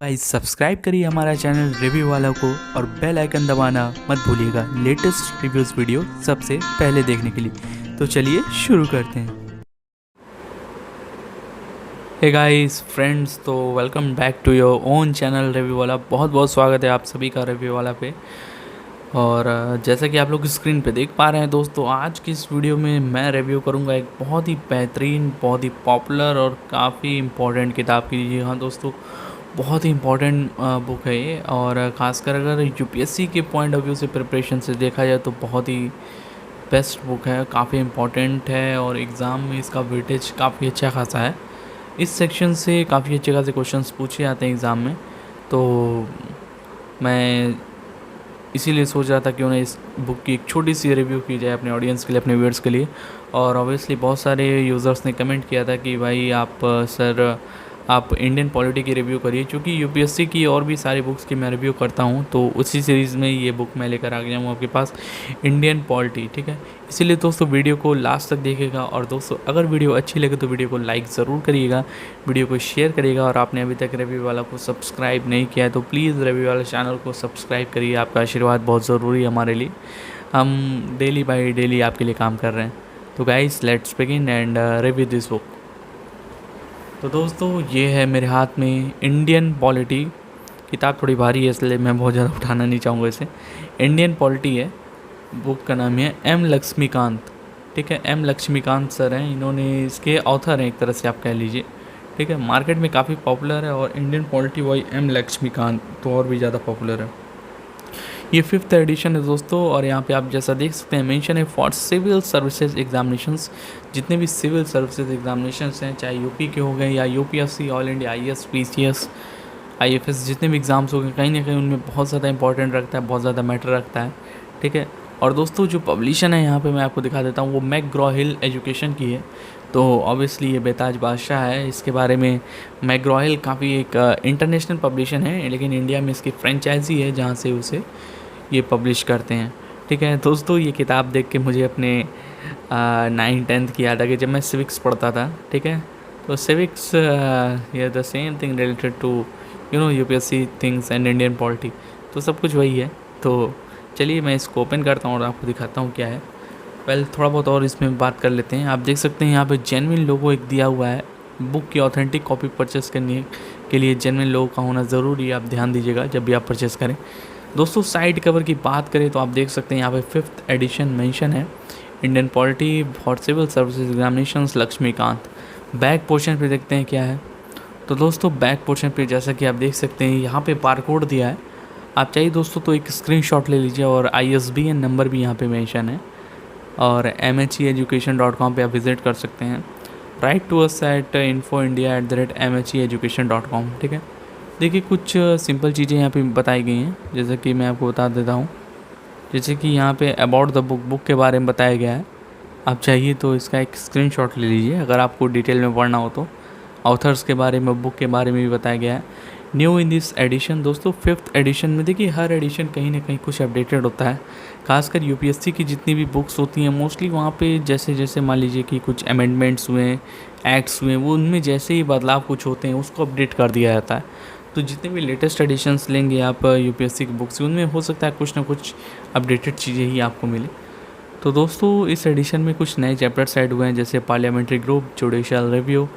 Guys subscribe करिए हमारा channel review वाला को और बेल आइकन दबाना मत भूलिएगा लेटेस्ट रिव्यूज़ वीडियो सबसे पहले देखने के लिए। तो चलिए शुरू करते हैं। हे गाइस फ्रेंड्स, तो welcome back to your own channel review वाला। बहुत बहुत स्वागत है आप सभी का रिव्यू वाला पे। और जैसा कि आप लोग स्क्रीन पे देख पा रहे हैं दोस्तों, आज की इस वीडियो में मैं रिव्यू करूंगा एक बहुत ही बेहतरीन, बहुत ही पॉपुलर और काफ़ी इम्पोर्टेंट किताब की। जी हाँ दोस्तों, बहुत ही इम्पोर्टेंट बुक है ये। और ख़ासकर अगर यूपीएससी के पॉइंट ऑफ व्यू से प्रिपरेशन से देखा जाए तो बहुत ही बेस्ट बुक है, काफ़ी इम्पोर्टेंट है और एग्ज़ाम में इसका वेटेज काफ़ी अच्छा खासा है। इस सेक्शन से काफ़ी अच्छे खासे क्वेश्चंस पूछे जाते हैं एग्ज़ाम में, तो मैं इसीलिए सोच रहा था कि उन्हें इस बुक की एक छोटी सी रिव्यू की जाए अपने ऑडियंस के लिए, अपने व्यूअर्स के लिए। और ऑब्वियसली बहुत सारे यूज़र्स ने कमेंट किया था कि भाई आप इंडियन पॉलिटी की रिव्यू करिए, क्योंकि यूपीएससी की और भी सारी बुक्स की मैं रिव्यू करता हूँ, तो उसी सीरीज़ में ये बुक मैं लेकर आ गया हूँ आपके पास, इंडियन पॉलिटी। ठीक है, इसीलिए दोस्तों वीडियो को लास्ट तक देखिएगा। और दोस्तों अगर वीडियो अच्छी लगे तो वीडियो को लाइक ज़रूर करिएगा, वीडियो को शेयर करिएगा। और आपने अभी तक रिव्यू वाला को सब्सक्राइब नहीं किया है तो प्लीज़ रिव्यू वाला चैनल को सब्सक्राइब करिए। आपका आशीर्वाद बहुत ज़रूरी है हमारे लिए, हम डेली बाई डेली आपके लिए काम कर रहे हैं। तो guys let's begin and review this book. तो दोस्तों ये है मेरे हाथ में इंडियन पॉलिटी। किताब थोड़ी भारी है इसलिए मैं बहुत ज़्यादा उठाना नहीं चाहूँगा इसे। इंडियन पॉलिटी है, बुक का नाम है एम लक्ष्मीकांत। ठीक है, एम लक्ष्मीकांत सर हैं, इन्होंने इसके ऑथर हैं एक तरह से आप कह लीजिए। ठीक है, मार्केट में काफ़ी पॉपुलर है और Indian polity by M Laxmikanth तो और भी ज़्यादा पॉपुलर है। ये 5th एडिशन है दोस्तों, और यहाँ पे आप जैसा देख सकते हैं मेंशन है फॉर सिविल सर्विसेज एग्जामिनेशंस। जितने भी सिविल सर्विसेज एग्जामिनेशंस हैं, चाहे यूपी के हो गए या UPSC, all India IAS, PCS, IFS, जितने भी एग्ज़ाम्स हो गए कहीं ना कहीं उनमें बहुत ज़्यादा इंपॉर्टेंट रखता है, बहुत ज़्यादा मैटर रखता है। ठीक है, और दोस्तों जो पब्लिशन है यहाँ पे मैं आपको दिखा देता हूँ, वो मैकग्रॉ हिल एजुकेशन की है। तो ऑब्वियसली ये बेताज बादशाह है, इसके बारे में मैकग्रॉ हिल काफ़ी एक इंटरनेशनल पब्लिशन है, लेकिन इंडिया में इसकी फ्रेंचाइजी है जहाँ से उसे ये पब्लिश करते हैं। ठीक है दोस्तों, ये किताब देख के मुझे अपने 9th-10th की याद आ गई, जब मैं सिविक्स पढ़ता था। ठीक है, तो सिविक्स ये the same thing related to UPSC things and Indian polity, तो सब कुछ वही है। तो चलिए मैं इसको ओपन करता हूँ और आपको दिखाता हूँ क्या है। थोड़ा बहुत और इसमें बात कर लेते हैं। आप देख सकते हैं यहाँ पे जेन्युइन लोगो एक दिया हुआ है। बुक की ऑथेंटिक कॉपी परचेस करने के लिए जेन्युइन लोगो का होना ज़रूरी है, आप ध्यान दीजिएगा जब भी आप परचेस करें। दोस्तों साइड कवर की बात करें तो आप देख सकते हैं यहाँ पे 5th एडिशन मेंशन है, Indian polity for civil services examinations Laxmikanth. Back portion पे देखते हैं क्या है। तो दोस्तों बैक पोर्शन पे जैसा कि आप देख सकते हैं यहाँ पे बारकोड दिया है। आप चाहिए दोस्तों तो एक स्क्रीनशॉट ले लीजिए, और ISBN नंबर भी यहाँ पे मेंशन है। और mheeducation.com पे आप विज़िट कर सकते हैं। Write to us at info.india@mheeducation.com। ठीक है, देखिए कुछ सिंपल चीज़ें यहाँ पे बताई गई हैं, जैसे कि मैं आपको बता देता हूँ। जैसे कि यहाँ पे अबाउट द बुक के बारे में बताया गया है। आप चाहिए तो इसका एक स्क्रीनशॉट ले लीजिए अगर आपको डिटेल में पढ़ना हो तो। ऑथर्स के बारे में, बुक के बारे में भी बताया गया है। न्यू इन दिस एडिशन दोस्तों, 5th एडिशन में देखिए हर एडिशन कहीं ना कहीं कुछ अपडेटेड होता है। खासकर यूपीएससी की जितनी भी बुक्स होती हैं मोस्टली वहाँ पे जैसे जैसे मान लीजिए कि कुछ अमेंडमेंट्स हुए, एक्ट्स हुए, वो उनमें जैसे ही बदलाव कुछ होते हैं उसको अपडेट कर दिया जाता है। तो जितने भी लेटेस्ट एडिशंस लेंगे आप यूपीएससी की बुक्स, उनमें हो सकता है कुछ ना कुछ अपडेटेड चीज़ें ही आपको मिले। तो दोस्तों इस एडिशन में कुछ नए चैप्टर्स ऐड हुए हैं, जैसे parliamentary group, judicial review,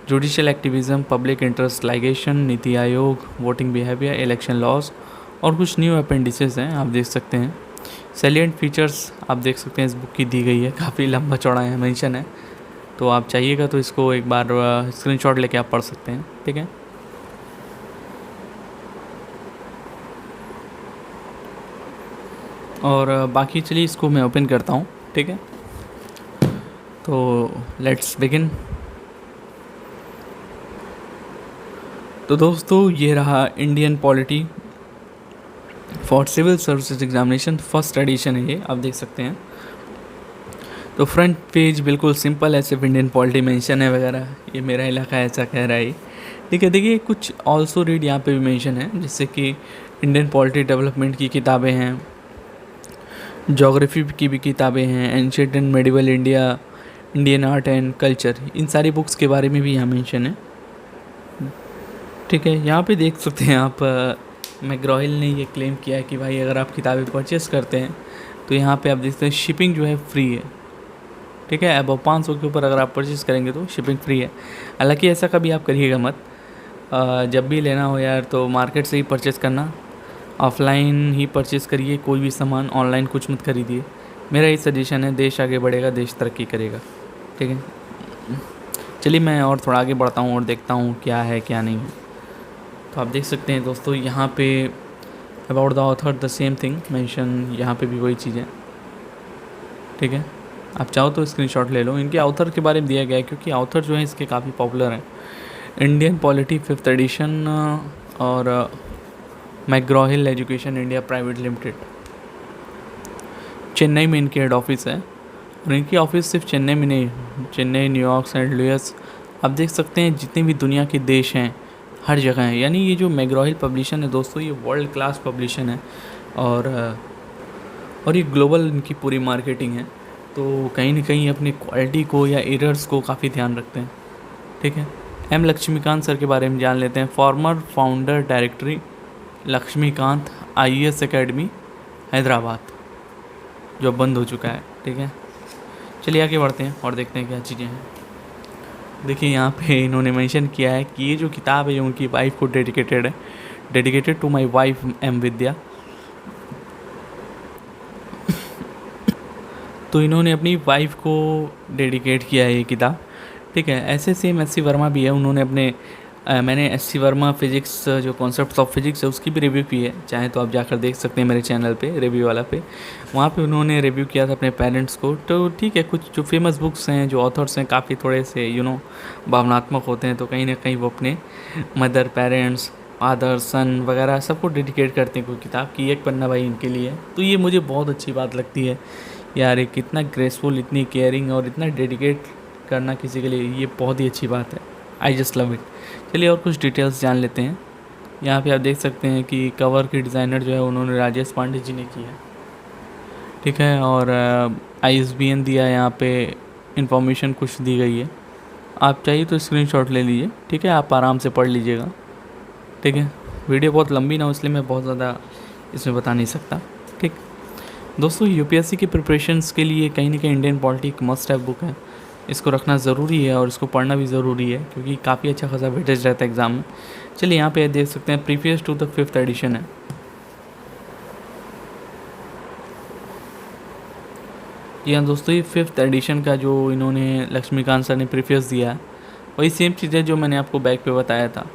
judicial activism, public interest ligation, NITI Aayog, voting behaviour, election laws, और कुछ न्यू अपेंडिसेस हैं आप देख सकते हैं। सैलिएंट फीचर्स आप देख सकते हैं इस बुक की दी गई है, काफ़ी लंबा चौड़ा है मेंशन है, तो आप चाहिएगा तो इसको एक बार स्क्रीनशॉट लेके आप पढ़ सकते हैं। ठीक है, और बाकी चलिए इसको मैं ओपन करता हूँ। ठीक है, तो लेट्स बिगिन। तो दोस्तों ये रहा Indian polity for civil services examination, 1st edition है ये, आप देख सकते हैं। तो फ्रंट पेज बिल्कुल सिंपल है, सिर्फ इंडियन पॉलिटी मेंशन है वगैरह, ये मेरा इलाका है ऐसा कह रहा है। ठीक है, देखिए कुछ ऑल्सो रीड यहाँ पे भी मेंशन है, जैसे कि इंडियन पॉलिटी डेवलपमेंट की किताबें हैं, जोग्राफी की भी किताबें हैं, ancient and medieval India, Indian art and culture, इन सारी बुक्स के बारे में भी यहाँ मेंशन है। ठीक है, यहाँ पे देख सकते हैं आप, मैकग्रॉहिल ने ये क्लेम किया है कि भाई अगर आप किताबें परचेस करते हैं तो यहाँ पे आप देखते हैं शिपिंग जो है फ्री है। ठीक है, अब 500 के ऊपर अगर आप परचेस करेंगे तो शिपिंग फ्री है। हालांकि ऐसा कभी आप करिएगा मत, जब भी लेना हो यार तो मार्केट से ही परचेस करना, ऑफलाइन ही परचेस करिए कोई भी सामान, ऑनलाइन कुछ मत खरीदिए। मेरा ये सजेशन है, देश आगे बढ़ेगा, देश तरक्की करेगा। ठीक है, चलिए मैं और थोड़ा आगे बढ़ता हूँ और देखता हूँ क्या है क्या नहीं है। तो आप देख सकते हैं दोस्तों यहाँ पे about the author the same thing mention, यहाँ पे भी वही चीज़ है। ठीक है, आप चाहो तो स्क्रीनशॉट ले लो। इनके ऑथर के बारे में दिया गया है क्योंकि ऑथर जो है इसके काफ़ी पॉपुलर हैं। इंडियन पॉलिटी 5th एडिशन और McGraw Hill education India private limited, Chennai में इनकी हेड ऑफिस है। और इनकी ऑफिस सिर्फ चेन्नई में नहीं, चेन्नई, न्यूयॉर्क, सेंट लुइस, आप देख सकते हैं जितने भी दुनिया के देश हैं हर जगह है। यानी ये जो मैकग्रॉहिल पब्लिशन है दोस्तों, ये वर्ल्ड क्लास पब्लिशन है और ये ग्लोबल इनकी पूरी मार्केटिंग है। तो कहीं ना कहीं अपनी क्वालिटी को या एरर्स को काफ़ी ध्यान रखते हैं। ठीक है, एम लक्ष्मीकांत सर के बारे में जान लेते हैं। Former founder directory Laxmikanth IAS academy Hyderabad, जो बंद हो चुका है। ठीक है, चलिए आगे बढ़ते हैं और देखते हैं क्या चीज़ें हैं। देखिए यहाँ पे इन्होंने मेंशन किया है कि ये जो किताब है ये उनकी वाइफ को डेडिकेटेड है। Dedicated to my wife M Vidya. तो इन्होंने अपनी वाइफ को डेडिकेट किया है ये किताब। ठीक है, ऐसे सेम SC वर्मा भी है, उन्होंने अपने मैंने SC वर्मा फिज़िक्स जो कॉन्सेप्ट्स ऑफ फिज़िक्स है उसकी भी रिव्यू की है, चाहे तो आप जाकर देख सकते हैं मेरे चैनल पे, रिव्यू वाला पे। वहाँ पे उन्होंने रिव्यू किया था अपने पेरेंट्स को। तो ठीक है, कुछ जो फेमस बुक्स हैं, जो ऑथर्स हैं, काफ़ी थोड़े से भावनात्मक होते हैं, तो कहीं ना कहीं वो अपने मदर, पेरेंट्स, फादर, सन वगैरह सबको डेडिकेट करते हैं कोई किताब की एक पन्ना भाई इनके लिए। तो ये मुझे बहुत अच्छी बात लगती है यार, एक इतना ग्रेसफुल, इतनी केयरिंग और इतना डेडिकेट करना किसी के लिए, ये बहुत ही अच्छी बात है। I just love it. चलिए और कुछ डिटेल्स जान लेते हैं। यहाँ पे आप देख सकते हैं कि कवर की डिज़ाइनर जो है उन्होंने राजेश पांडे जी ने की है। ठीक है, और ISBN दिया है, यहाँ पे इंफॉर्मेशन कुछ दी गई है, आप चाहिए तो स्क्रीनशॉट ले लीजिए। ठीक है, आप आराम से पढ़ लीजिएगा। ठीक है, वीडियो बहुत लंबी ना हो इसलिए मैं बहुत ज़्यादा इसमें बता नहीं सकता। ठीक दोस्तों, UPSC की प्रिपरेशंस के लिए कहीं ना कहीं इंडियन पॉलिटी एक मस्ट हैव बुक है, इसको रखना ज़रूरी है और इसको पढ़ना भी ज़रूरी है क्योंकि काफ़ी अच्छा खासा वेटेज रहता है एग्ज़ाम में। चलिए यहाँ पे देख सकते हैं preface to the 5th addition है। जी हाँ दोस्तों, ये 5th एडिशन का जो इन्होंने लक्ष्मीकांत सर ने प्रीफेस दिया है वही सेम चीज़ है जो मैंने आपको बैक पे बताया था।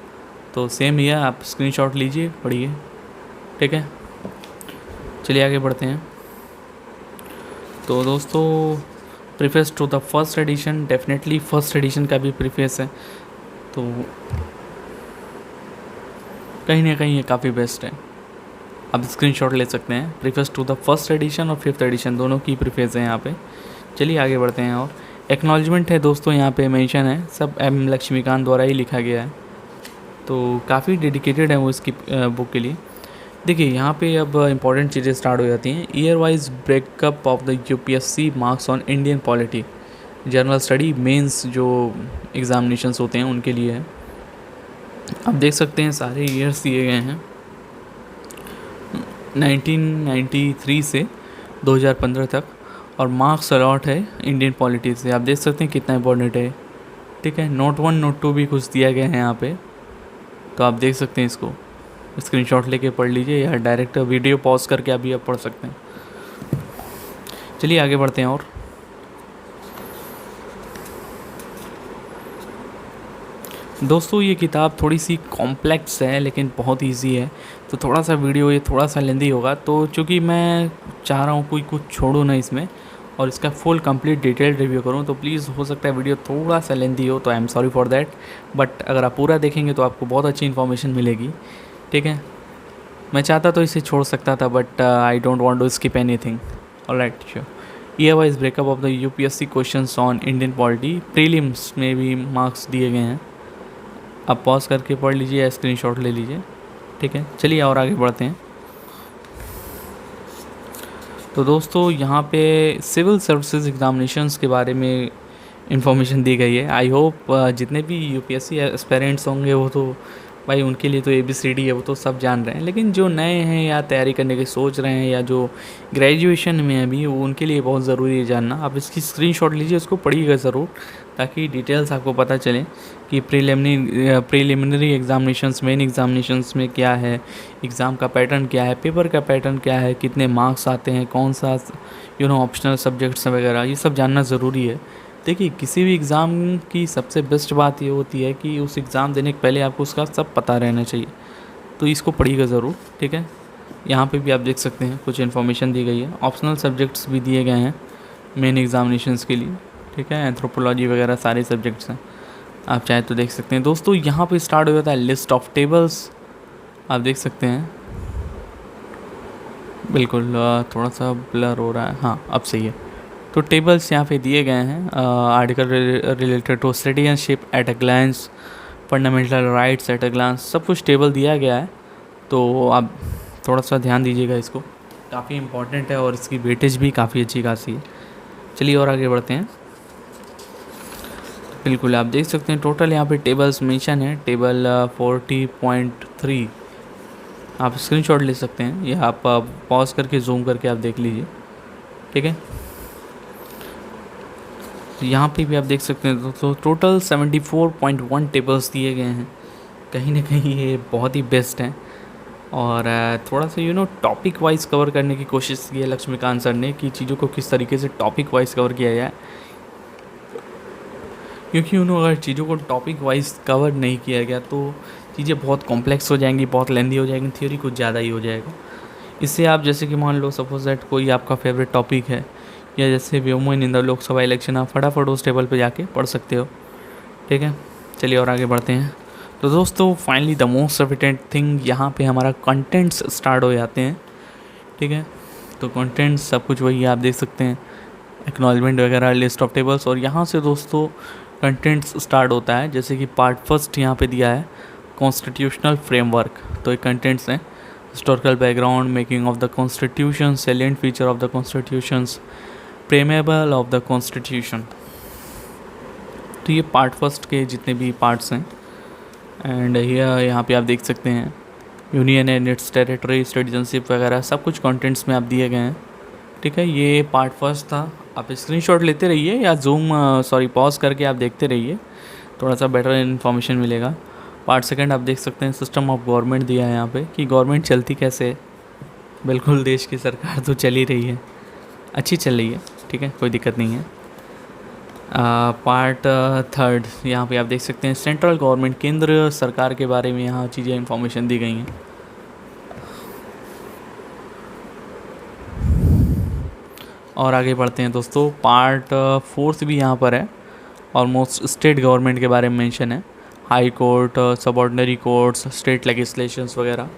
तो सेम ही है, आप स्क्रीनशॉट लीजिए, पढ़िए। ठीक है, चलिए आगे बढ़ते हैं। तो दोस्तों, preface to the 1st edition, definitely 1st edition का भी प्रीफेस है, तो कहीं ना कहीं ये काफ़ी बेस्ट है। आप स्क्रीनशॉट ले सकते हैं। Preface to the 1st addition और 5th एडिशन दोनों की प्रीफेस है यहाँ पे। चलिए आगे बढ़ते हैं। और एक्नॉलेजमेंट है दोस्तों, यहाँ पे मेंशन है, सब एम लक्ष्मीकांत द्वारा ही लिखा गया है, तो काफ़ी डेडिकेटेड है वो इसकी बुक के लिए। देखिए यहाँ पे अब इंपॉर्टेंट चीज़ें स्टार्ट हो जाती हैं। Year wise breakup of the UPSC marks on Indian polity, general study, mains जो एग्ज़ामिनेशंस होते हैं उनके लिए है। आप देख सकते हैं सारे ईयर्स दिए गए हैं 1993 से 2015 तक, और मार्क्स अलॉट है इंडियन पॉलिटी से। आप देख सकते हैं कितना इंपॉर्टेंट है। ठीक है, नोट 1 नोट 2 भी कुछ दिया गया है यहाँ पे, तो आप देख सकते हैं, इसको स्क्रीनशॉट लेके पढ़ लीजिए या डायरेक्ट वीडियो पॉज करके अभी आप पढ़ सकते हैं। चलिए आगे बढ़ते हैं। और दोस्तों, ये किताब थोड़ी सी कॉम्प्लेक्स है लेकिन बहुत इजी है, तो थोड़ा सा वीडियो ये थोड़ा सा लेंदी होगा। तो चूँकि मैं चाह रहा हूँ कोई कुछ छोड़ूँ ना इसमें और इसका फुल कंप्लीट डिटेल्ड रिव्यू करूँ, तो प्लीज़ हो सकता है वीडियो थोड़ा सा लेंदी हो, तो I am sorry for that. But अगर आप पूरा देखेंगे तो आपको बहुत अच्छी इन्फॉर्मेशन मिलेगी। ठीक है, मैं चाहता तो इसे छोड़ सकता था, but I don't want to skip anything. Alright, sure. Year wise breakup of the UPSC questions on Indian polity, prelims में भी मार्क्स दिए गए हैं, आप पॉज करके पढ़ लीजिए या स्क्रीनशॉट ले लीजिए। ठीक है, चलिए और आगे बढ़ते हैं। तो दोस्तों, यहाँ पे सिविल सर्विसेज एग्जामिनेशंस के बारे में इंफॉर्मेशन दी गई है। आई होप जितने भी UPSC एस्पेरेंट्स होंगे वो तो भाई उनके लिए तो ABCD है, वो तो सब जान रहे हैं, लेकिन जो नए हैं या तैयारी करने की सोच रहे हैं या जो ग्रेजुएशन में अभी, वो उनके लिए बहुत ज़रूरी है जानना। आप इसकी स्क्रीनशॉट लीजिए, उसको पढ़िएगा ज़रूर, ताकि डिटेल्स आपको पता चले कि प्रीलिमिनरी एग्जामिनेशंस, मेन एग्जामिनेशंस में क्या है, एग्ज़ाम का पैटर्न क्या है, पेपर का पैटर्न क्या है, कितने मार्क्स आते हैं, कौन सा ऑप्शनल सब्जेक्ट्स वगैरह, ये सब जानना ज़रूरी है। देखिए, किसी भी एग्ज़ाम की सबसे बेस्ट बात ये होती है कि उस एग्ज़ाम देने के पहले आपको उसका सब पता रहना चाहिए, तो इसको पढ़िएगा ज़रूर, ठीक है। यहाँ पे भी आप देख सकते हैं कुछ इन्फॉर्मेशन दी गई है, ऑप्शनल सब्जेक्ट्स भी दिए गए हैं मेन एग्जामिनेशंस के लिए, ठीक है। एंथ्रोपोलॉजी वगैरह सारे सब्जेक्ट्स हैं, आप चाहे तो देख सकते हैं। दोस्तों यहाँ पे स्टार्ट हो जाता है लिस्ट ऑफ टेबल्स, आप देख सकते हैं, बिल्कुल थोड़ा सा ब्लर हो रहा है, हाँ अब सही है। तो टेबल्स यहाँ पे दिए गए हैं, article related to citizenship at a glance, fundamental rights at a glance, सब कुछ टेबल दिया गया है, तो आप थोड़ा सा ध्यान दीजिएगा, इसको काफ़ी इंपॉर्टेंट है और इसकी वेटेज भी काफ़ी अच्छी खासी है। चलिए और आगे बढ़ते हैं। बिल्कुल आप देख सकते हैं टोटल यहाँ पे टेबल्स मेंशन है, टेबल 40.3, आप स्क्रीनशॉट ले सकते हैं या आप पॉज करके जूम करके आप देख लीजिए, ठीक है। यहाँ पे भी आप देख सकते हैं तो टोटल 74.1 टेबल्स दिए गए हैं, कहीं ना कहीं ये बहुत ही बेस्ट हैं। और थोड़ा सा टॉपिक वाइज कवर करने की कोशिश की है लक्ष्मीकांत सर ने, कि चीज़ों को किस तरीके से टॉपिक वाइज कवर किया जाए, क्योंकि अगर चीज़ों को टॉपिक वाइज कवर नहीं किया गया तो चीज़ें बहुत कॉम्प्लेक्स हो जाएंगी, बहुत लेंदी हो जाएंगी, थ्योरी कुछ ज़्यादा ही हो जाएगा। इससे आप जैसे कि मान लो सपोज दैट कोई आपका फेवरेट टॉपिक है, या जैसे women in the Lok Sabha election, आप फटाफट उस टेबल पे जाके पढ़ सकते हो, ठीक है। चलिए और आगे बढ़ते हैं। तो दोस्तों finally the most important thing, यहाँ पे हमारा कंटेंट्स स्टार्ट हो जाते हैं, ठीक है। तो कंटेंट्स सब कुछ वही आप देख सकते हैं, एक्नॉलेजमेंट वगैरह, लिस्ट ऑफ टेबल्स, और यहाँ से दोस्तों कंटेंट्स स्टार्ट होता है। जैसे कि पार्ट फर्स्ट यहाँ पे दिया है कॉन्स्टिट्यूशनल फ्रेमवर्क, तो ये कंटेंट्स हैं, historical background, making of the constitution, salient feature of the constitutions, preamble of the constitution. तो ये पार्ट फर्स्ट के जितने भी पार्ट्स हैं, एंड यहाँ पे आप देख सकते हैं union and it's territory, citizenship वगैरह सब कुछ कंटेंट्स में आप दिए गए हैं, ठीक है। ये पार्ट फर्स्ट था, आप स्क्रीनशॉट लेते रहिए या पॉज करके आप देखते रहिए, थोड़ा सा बेटर इन्फॉर्मेशन मिलेगा। पार्ट सेकंड आप देख सकते हैं सिस्टम ऑफ गवर्नमेंट दिया है यहाँ पे, कि गवर्नमेंट चलती कैसे है। बिल्कुल देश की सरकार तो चल ही रही है, अच्छी चल रही है, ठीक है, कोई दिक्कत नहीं है। पार्ट थर्ड यहाँ पे आप देख सकते हैं सेंट्रल गवर्नमेंट, केंद्र सरकार के बारे में यहाँ चीज़ें इन्फॉर्मेशन दी गई हैं। और आगे बढ़ते हैं दोस्तों, पार्ट फोर्थ भी यहाँ पर है, ऑलमोस्ट स्टेट गवर्नमेंट के बारे में मेंशन है, high court, subordinate courts, state legislations वगैरह।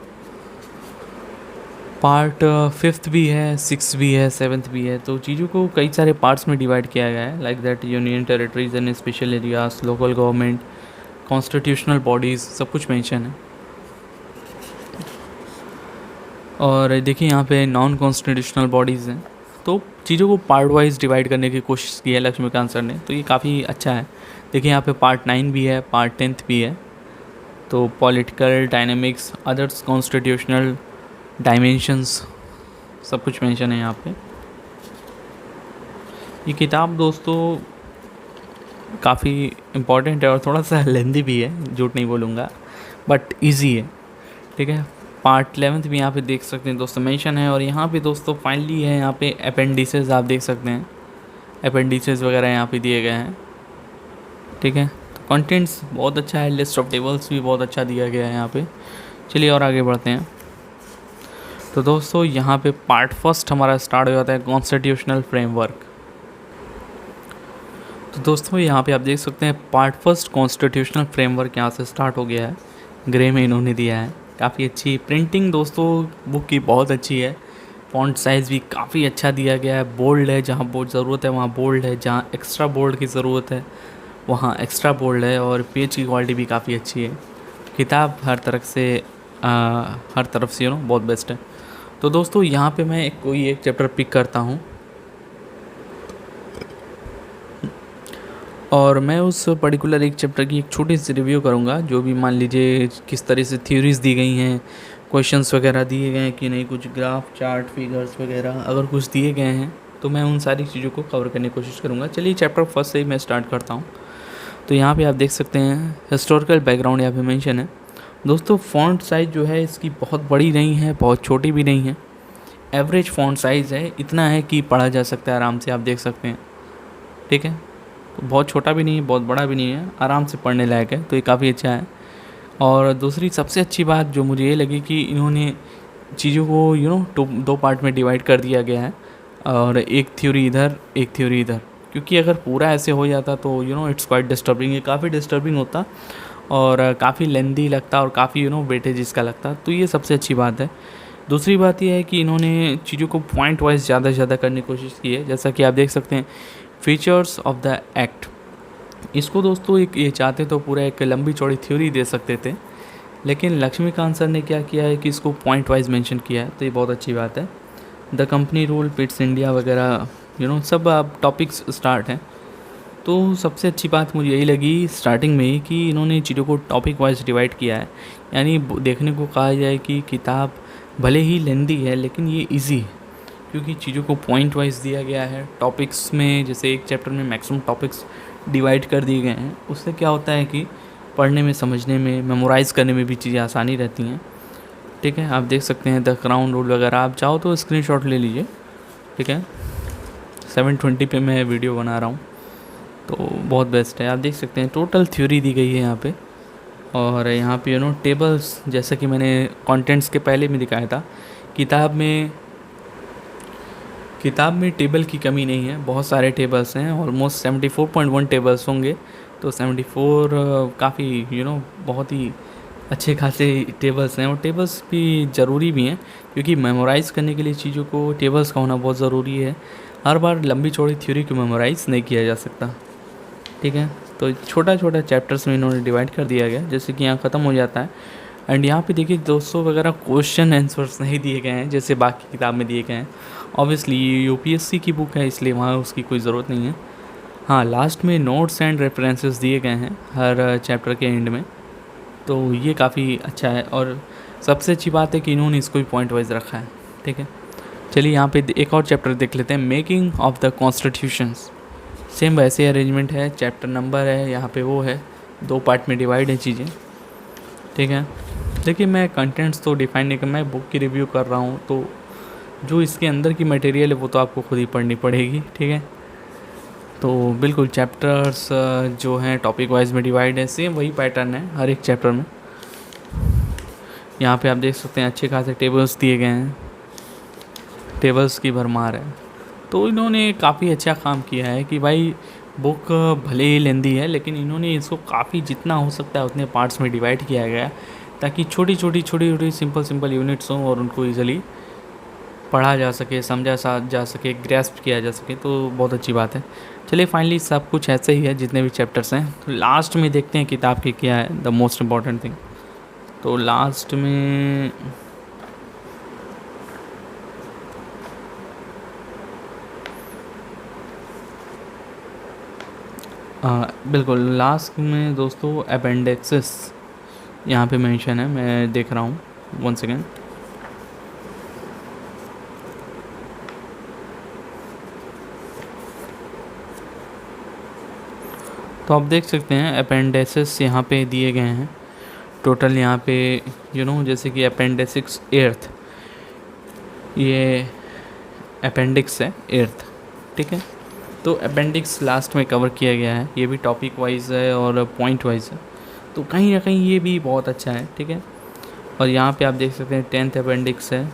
पार्ट फिफ्थ भी है, सिक्स भी है, सेवन्थ भी है, तो चीज़ों को कई सारे पार्ट्स में डिवाइड किया गया है, like that union territories and special areas, local government, constitutional bodies, सब कुछ मेंशन है। और देखिए यहाँ पे नॉन कॉन्स्टिट्यूशनल बॉडीज़ हैं, तो चीज़ों को पार्ट वाइज डिवाइड करने की कोशिश की है लक्ष्मीकांत सर ने, तो ये काफ़ी अच्छा है। देखिए यहाँ पे पार्ट 9 भी है, पार्ट 10 भी है, तो political dynamics, others constitutional dimensions, सब कुछ मेंशन है यहाँ पे। ये किताब दोस्तों काफ़ी इम्पॉर्टेंट है और थोड़ा सा लेंदी भी है, झूठ नहीं बोलूँगा, बट इजी है, ठीक है। पार्ट 11 भी यहाँ पे देख सकते हैं दोस्तों मेंशन है। और यहाँ पे दोस्तों फाइनली है यहाँ पे अपेंडिसेस, आप देख सकते हैं अपेंडिसेस वगैरह यहाँ पे दिए गए हैं, ठीक है। तो कंटेंट्स बहुत अच्छा है, लिस्ट ऑफ टेबल्स भी बहुत अच्छा दिया गया है यहाँ पे। चलिए और आगे बढ़ते हैं। तो दोस्तों यहाँ पे पार्ट फर्स्ट हमारा स्टार्ट हो जाता है कॉन्स्टिट्यूशनल फ्रेमवर्क। तो दोस्तों यहाँ पे आप देख सकते हैं पार्ट फर्स्ट कॉन्स्टिट्यूशनल फ्रेमवर्क यहाँ से स्टार्ट हो गया है, ग्रे में इन्होंने दिया है, काफ़ी अच्छी प्रिंटिंग दोस्तों बुक की बहुत अच्छी है, फॉन्ट साइज़ भी काफ़ी अच्छा दिया गया है, बोल्ड है, जहाँ बोल्ड ज़रूरत है वहाँ बोल्ड है, जहाँ एक्स्ट्रा बोल्ड की ज़रूरत है वहाँ एक्स्ट्रा बोल्ड है, और पेज की क्वालिटी भी काफ़ी अच्छी है। किताब हर तरफ से बहुत बेस्ट है। तो दोस्तों यहाँ पे मैं कोई एक चैप्टर पिक करता हूँ, और मैं उस पर्टिकुलर एक चैप्टर की एक छोटी सी रिव्यू करूँगा, जो भी मान लीजिए किस तरह से थ्योरीज दी गई हैं, क्वेश्चंस वगैरह दिए गए हैं कि नहीं, कुछ ग्राफ चार्ट फिगर्स वगैरह अगर कुछ दिए गए हैं तो मैं उन सारी चीज़ों को कवर करने की कोशिश करूँगा। चलिए चैप्टर फर्स्ट से ही मैं स्टार्ट करता हूँ। तो यहाँ पे आप देख सकते हैं हिस्टोरिकल बैकग्राउंड यहाँ पे मेंशन है। दोस्तों फ़ॉन्ट साइज़ जो है इसकी बहुत बड़ी नहीं है, बहुत छोटी भी नहीं है, एवरेज फ़ॉन्ट साइज़ है, इतना है कि पढ़ा जा सकता है आराम से, आप देख सकते हैं। ठीक है, तो बहुत छोटा भी नहीं है, बहुत बड़ा भी नहीं है, आराम से पढ़ने लायक है, तो ये काफ़ी अच्छा है। और दूसरी सबसे अच्छी बात जो मुझे ये लगी कि इन्होंने चीज़ों को दो पार्ट में डिवाइड कर दिया गया है, और एक थ्योरी इधर एक थ्योरी इधर, क्योंकि अगर पूरा ऐसे हो जाता तो इट्स क्वाइट डिस्टर्बिंग, ये काफ़ी डिस्टर्बिंग होता और काफ़ी लेंदी लगता और काफ़ी वेटेज इसका लगता। तो ये सबसे अच्छी बात है। दूसरी बात ये है कि इन्होंने चीज़ों को पॉइंट वाइज ज़्यादा से ज़्यादा करने की कोशिश की है, जैसा कि आप देख सकते हैं फीचर्स ऑफ द एक्ट। इसको दोस्तों एक ये चाहते तो पूरा एक लंबी चौड़ी थ्योरी दे सकते थे, लेकिन लक्ष्मीकांत सर ने क्या किया है कि इसको पॉइंट वाइज मेंशन किया है, तो ये बहुत अच्छी बात है। The company rule, Pitt's India वगैरह सब अब टॉपिक्स स्टार्ट हैं। तो सबसे अच्छी बात मुझे यही लगी स्टार्टिंग में ही कि इन्होंने चीज़ों को टॉपिक वाइज डिवाइड किया है, यानी देखने को कहा जाए कि किताब भले ही लेंदी है लेकिन ये इजी है, क्योंकि चीज़ों को पॉइंट वाइज दिया गया है। टॉपिक्स में जैसे एक चैप्टर में मैक्सिमम टॉपिक्स डिवाइड कर दिए गए हैं, उससे क्या होता है कि पढ़ने में, समझने में, मेमोराइज़ करने में भी चीज़ें आसानी रहती हैं। ठीक है, आप देख सकते हैं द क्राउन रूल वगैरह, आप चाहो तो स्क्रीनशॉट ले लीजिए। ठीक है, 720 पे मैं वीडियो बना रहा हूँ, तो बहुत बेस्ट है। आप देख सकते हैं टोटल थ्योरी दी गई है यहाँ पे, और यहाँ पे टेबल्स, जैसा कि मैंने कंटेंट्स के पहले में दिखाया था, किताब में टेबल की कमी नहीं है, बहुत सारे टेबल्स हैं, ऑलमोस्ट 74.1 टेबल्स होंगे। तो 74 काफ़ी बहुत ही अच्छे खासे टेबल्स हैं, और टेबल्स भी ज़रूरी भी हैं, क्योंकि मेमोराइज़ करने के लिए चीज़ों को टेबल्स का होना बहुत ज़रूरी है। हर बार लंबी चौड़ी थ्योरी को मेमोराइज़ नहीं किया जा सकता। ठीक है, तो छोटा छोटा चैप्टर्स में इन्होंने डिवाइड कर दिया गया, जैसे कि यहाँ ख़त्म हो जाता है। एंड यहाँ पे देखिए दोस्तों वगैरह क्वेश्चन आंसर्स नहीं दिए गए हैं जैसे बाकी किताब में दिए गए हैं। ऑब्वियसली ये यूपीएससी की बुक है, इसलिए वहाँ उसकी कोई ज़रूरत नहीं है। हाँ, लास्ट में नोट्स एंड रेफरेंसेस दिए गए हैं हर चैप्टर के एंड में, तो ये काफ़ी अच्छा है। और सबसे अच्छी बात है कि इन्होंने इसको भी पॉइंट वाइज रखा है। ठीक है, चलिए यहाँ पे एक और चैप्टर देख लेते हैं, making of the constitutions. Same वैसे अरेंजमेंट है, चैप्टर नंबर है यहाँ पे वो है, दो पार्ट में डिवाइड है चीज़ें। ठीक है, देखिए मैं कंटेंट्स तो डिफाइन नहीं कर, मैं बुक की रिव्यू कर रहा हूँ, तो जो इसके अंदर की मटेरियल है वो तो आपको खुद ही पढ़नी पड़ेगी। ठीक है, तो बिल्कुल चैप्टर्स जो हैं टॉपिक वाइज में डिवाइड है, सेम वही पैटर्न है हर एक चैप्टर में। यहाँ पे आप देख सकते हैं अच्छे खासे टेबल्स दिए गए हैं, टेबल्स की भरमार है। तो इन्होंने काफ़ी अच्छा काम किया है कि भाई बुक भले ही लेंदी है, लेकिन इन्होंने इसको काफ़ी जितना हो सकता है उतने पार्ट्स में डिवाइड किया गया है, ताकि छोटी छोटी सिंपल यूनिट्स हों और उनको ईजिली पढ़ा जा सके, समझा जा सके, ग्रैस्प किया जा सके, तो बहुत अच्छी बात है। चलिए फाइनली सब कुछ ऐसे ही है जितने भी चैप्टर्स हैं। तो लास्ट में देखते हैं किताब की क्या है द मोस्ट इम्पॉर्टेंट थिंग। तो लास्ट में बिल्कुल लास्ट में दोस्तों अपेंडिक्सेस यहाँ पे मेंशन है, मैं देख रहा हूँ, वन सेकेंड। तो आप देख सकते हैं अपेंडिसेस यहाँ पे दिए गए हैं टोटल, यहाँ पे जैसे कि अपेंडिक्स एर्थ, ये अपेंडिक्स है एर्थ। ठीक है, तो अपेंडिक्स लास्ट में कवर किया गया है, ये भी टॉपिक वाइज है और पॉइंट वाइज है, तो कहीं ना कहीं ये भी बहुत अच्छा है। ठीक है, और यहाँ पे आप देख सकते हैं 10th अपेंडिक्स है।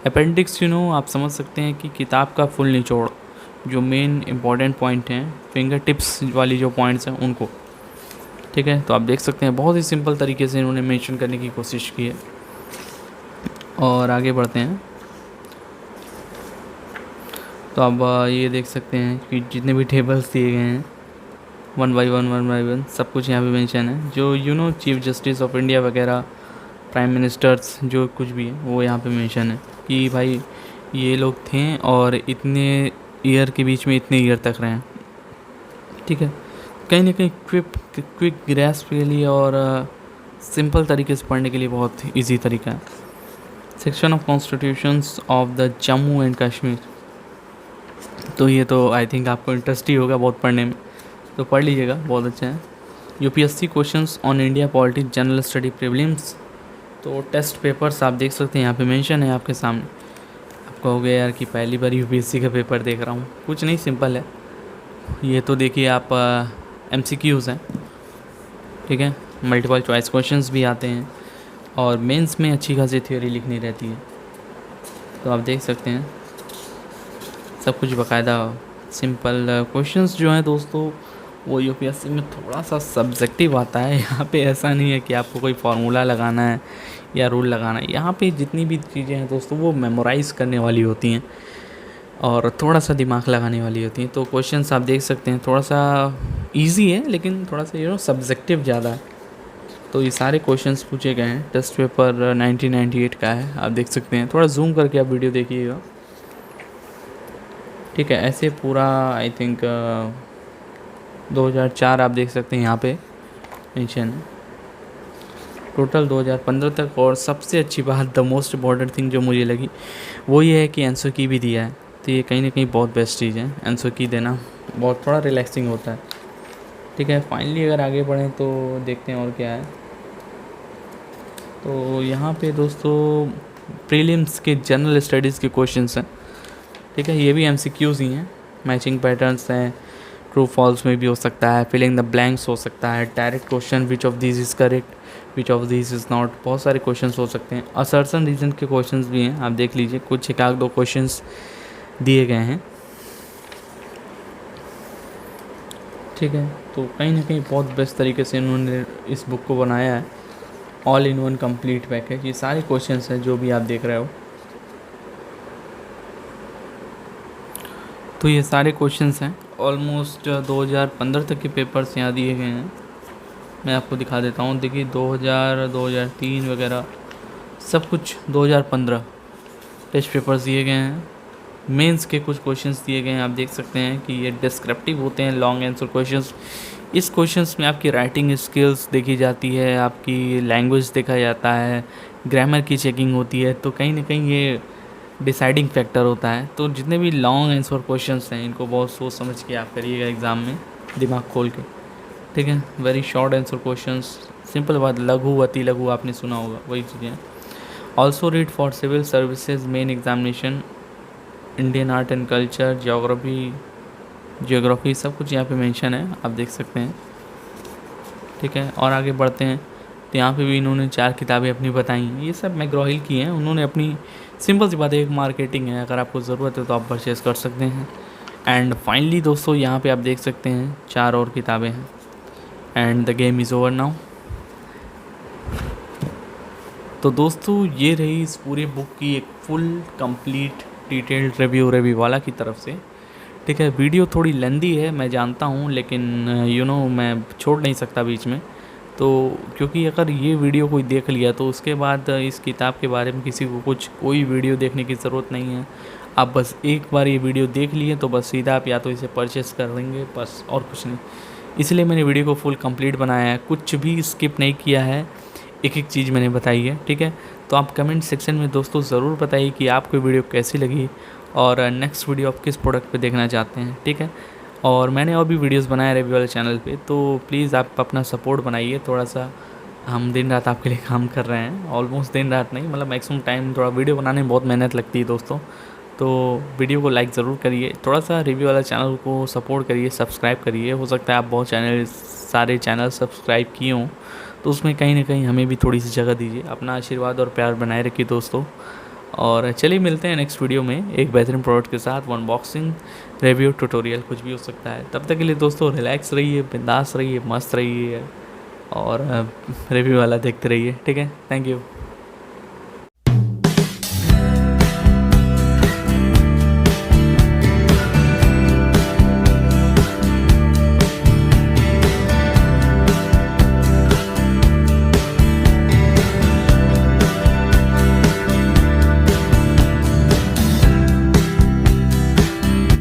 अपेंडिक्स आप समझ सकते हैं कि किताब का फुल निचोड़, जो मेन इंपॉर्टेंट पॉइंट हैं, फिंगर टिप्स वाली जो पॉइंट्स हैं उनको। ठीक है, तो आप देख सकते हैं बहुत ही सिंपल तरीके से इन्होंने मेंशन करने की कोशिश की है। और आगे बढ़ते हैं, तो आप ये देख सकते हैं कि जितने भी टेबल्स दिए गए हैं वन बाई वन सब कुछ यहाँ पे मेंशन है, जो चीफ जस्टिस ऑफ इंडिया वगैरह, प्राइम मिनिस्टर्स जो कुछ भी है वो यहाँ पे मेंशन है कि भाई ये लोग थे और इतने ईयर के बीच में इतने ईयर तक रहे हैं। ठीक है, कहीं ना कहीं क्विक ग्रैस्प के लिए और सिंपल तरीके से पढ़ने के लिए बहुत इजी तरीका है। Section of constitutions of the Jammu and Kashmir, तो ये तो आई थिंक आपको इंटरेस्ट ही होगा बहुत पढ़ने में, तो पढ़ लीजिएगा, बहुत अच्छा है। UPSC questions on India politics general study prelims, तो टेस्ट पेपर्स आप देख सकते हैं यहाँ पे मेंशन है आपके सामने। आप कहोगे यार कि पहली बार यूपीएससी का पेपर देख रहा हूँ, कुछ नहीं, सिंपल है। ये तो देखिए आप MCQs हैं, ठीक है, मल्टीपल चॉइस क्वेश्चंस भी आते हैं और मेंस में अच्छी खासी थ्योरी लिखनी रहती है, तो आप देख सकते हैं सब कुछ बाकायदा। सिंपल क्वेश्चंस जो हैं दोस्तों वो यूपीएससी में थोड़ा सा सब्जेक्टिव आता है। यहाँ पे ऐसा नहीं है कि आपको कोई फार्मूला लगाना है या रूल लगाना है, यहाँ पे जितनी भी चीज़ें हैं दोस्तों वो मेमोराइज़ करने वाली होती हैं और थोड़ा सा दिमाग लगाने वाली होती हैं। तो क्वेश्चंस आप देख सकते हैं थोड़ा सा इजी है लेकिन थोड़ा सा सब्जेक्टिव ज़्यादा है। तो ये सारे क्वेश्चंस पूछे गए हैं, टेस्ट पेपर 1998 का है, आप देख सकते हैं। थोड़ा जूम करके आप वीडियो देखिएगा, ठीक है। ऐसे पूरा आई थिंक 2004 आप देख सकते हैं यहाँ पे मेंशन है, टोटल 2015 तक। और सबसे अच्छी बात, द मोस्ट इम्पॉर्टेंट थिंग जो मुझे लगी वो ये है कि आंसर की भी दिया है, तो ये कहीं ना कहीं बहुत बेस्ट चीज़ है। आंसर की देना बहुत थोड़ा रिलैक्सिंग होता है, ठीक है। फाइनली अगर आगे बढ़ें तो देखते हैं और क्या है। तो यहाँ पे दोस्तों प्रीलिम्स के जनरल स्टडीज़ के क्वेश्चंस हैं, ठीक है। ये भी MCQs ही हैं, मैचिंग पैटर्न्स हैं, ट्रू फॉल्स में भी हो सकता है, फिलिंग द ब्लैंक्स हो सकता है, direct question which of this is correct, which of this is not, बहुत सारे क्वेश्चंस हो सकते हैं। असर्शन रीजन के क्वेश्चंस भी हैं, आप देख लीजिए, कुछ एक आध दो क्वेश्चंस दिए गए हैं, ठीक है। तो कहीं ना कहीं बहुत बेस्ट तरीके से इन्होंने इस बुक को बनाया है, all in one complete package. ये सारे क्वेश्चंस हैं जो भी आप देख रहे हो, तो ये सारे क्वेश्चंस हैं। ऑलमोस्ट 2015 तक के पेपर्स यहाँ दिए गए हैं, मैं आपको दिखा देता हूँ। देखिए 2000, 2003 वगैरह सब कुछ 2015 टेस्ट पेपर्स दिए गए हैं। मेंस के कुछ क्वेश्चंस दिए गए हैं, आप देख सकते हैं कि ये डिस्क्रिप्टिव होते हैं, लॉन्ग आंसर क्वेश्चंस। इस क्वेश्चंस में आपकी राइटिंग स्किल्स देखी जाती है, आपकी लैंग्वेज देखा जाता है, ग्रामर की चेकिंग होती है, तो कहीं ना कहीं ये डिसाइडिंग फैक्टर होता है। तो जितने भी लॉन्ग आंसर क्वेश्चंस हैं इनको बहुत सोच समझ के आप करिएगा एग्ज़ाम में, दिमाग खोल के, ठीक है। Very short answer questions, simple बात, लघु अति लघु आपने सुना होगा, वही चीज़ें। Also read for civil services main examination, Indian art and culture, geography सब कुछ यहाँ पे मेंशन है, आप देख सकते हैं, ठीक है। और आगे बढ़ते हैं तो यहाँ पे भी इन्होंने 4 किताबें अपनी बताई हैं, ये सब मैग्रॉहिल की हैं। उन्होंने अपनी सिंपल सी बात है, एक मार्केटिंग है, अगर आपको ज़रूरत है तो आप परचेस कर सकते हैं। एंड फाइनली दोस्तों यहाँ पे आप देख सकते हैं 4 और किताबें हैं, and the game is over now. तो दोस्तों ये रही इस पूरी बुक की एक फुल कंप्लीट डिटेल्ड रिव्यू वाला की तरफ से, ठीक है। वीडियो थोड़ी लेंदी है मैं जानता हूँ, लेकिन मैं छोड़ नहीं सकता बीच में, तो क्योंकि अगर ये वीडियो कोई देख लिया तो उसके बाद इस किताब के बारे में किसी को कोई वीडियो देखने की ज़रूरत नहीं है। आप बस एक बार ये वीडियो देख लिए तो बस सीधा आप या तो इसे परचेस कर लेंगे, बस, और कुछ नहीं। इसलिए मैंने वीडियो को फुल कंप्लीट बनाया है, कुछ भी स्किप नहीं किया है, एक एक चीज़ मैंने बताई है, ठीक है। तो आप कमेंट सेक्शन में दोस्तों ज़रूर बताइए कि आपको वीडियो कैसी लगी और नेक्स्ट वीडियो आप किस प्रोडक्ट पे देखना चाहते हैं, ठीक है। और मैंने और भी वीडियोस बनाए रिव्यू वाले चैनल पे, तो प्लीज़ आप अपना सपोर्ट बनाइए थोड़ा सा। हम दिन रात आपके लिए काम कर रहे हैं, ऑलमोस्ट दिन रात नहीं, मतलब मैक्सिमम टाइम। थोड़ा वीडियो बनाने में बहुत मेहनत लगती है दोस्तों, तो वीडियो को लाइक ज़रूर करिए, थोड़ा सा रिव्यू वाला चैनल को सपोर्ट करिए, सब्सक्राइब करिए। हो सकता है आप बहुत सारे चैनल सब्सक्राइब किए हों, तो उसमें कहीं ना कहीं हमें भी थोड़ी सी जगह दीजिए। अपना आशीर्वाद और प्यार बनाए रखिए दोस्तों। और चलिए मिलते हैं नेक्स्ट वीडियो में एक बेहतरीन प्रोडक्ट के साथ, अनबॉक्सिंग, रिव्यू, ट्यूटोरियल, कुछ भी हो सकता है। तब तक के लिए दोस्तों रिलैक्स रहिए, बिंदास रहिए, मस्त रहिए और रिव्यू वाला देखते रहिए, ठीक है। Thank you.